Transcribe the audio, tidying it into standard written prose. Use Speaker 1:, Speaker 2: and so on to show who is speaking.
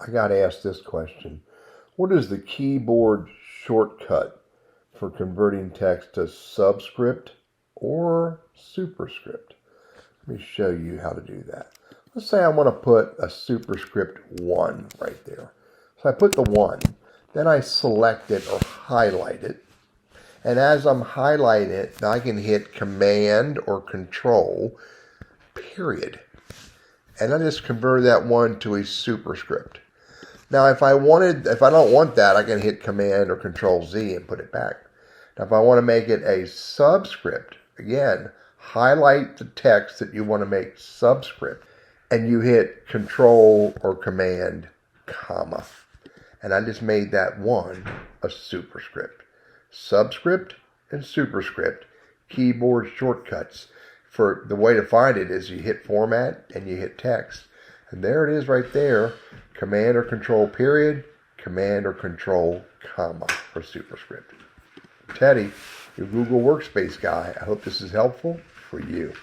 Speaker 1: I got asked this question. What is the keyboard shortcut for converting text to Subscript or Superscript? Let me show you how to do that. Let's say I want to put a Superscript 1 right there. So I put the 1, then I select it or highlight it. And as I'm highlighting it, I can hit Command or Control, period. And I just convert that 1 to a Superscript. Now, if I don't want that, I can hit Command or Control Z and put it back. Now, if I want to make it a Subscript, again, highlight the text that you want to make Subscript, and you hit Control or Command, comma. And I just made that 1 a Superscript. Subscript and Superscript, keyboard shortcuts. For the way to find it is you hit Format and you hit Text. And there it is right there. Command or Control period, Command or Control comma for Superscript. Teddy, your Google Workspace guy. I hope this is helpful for you.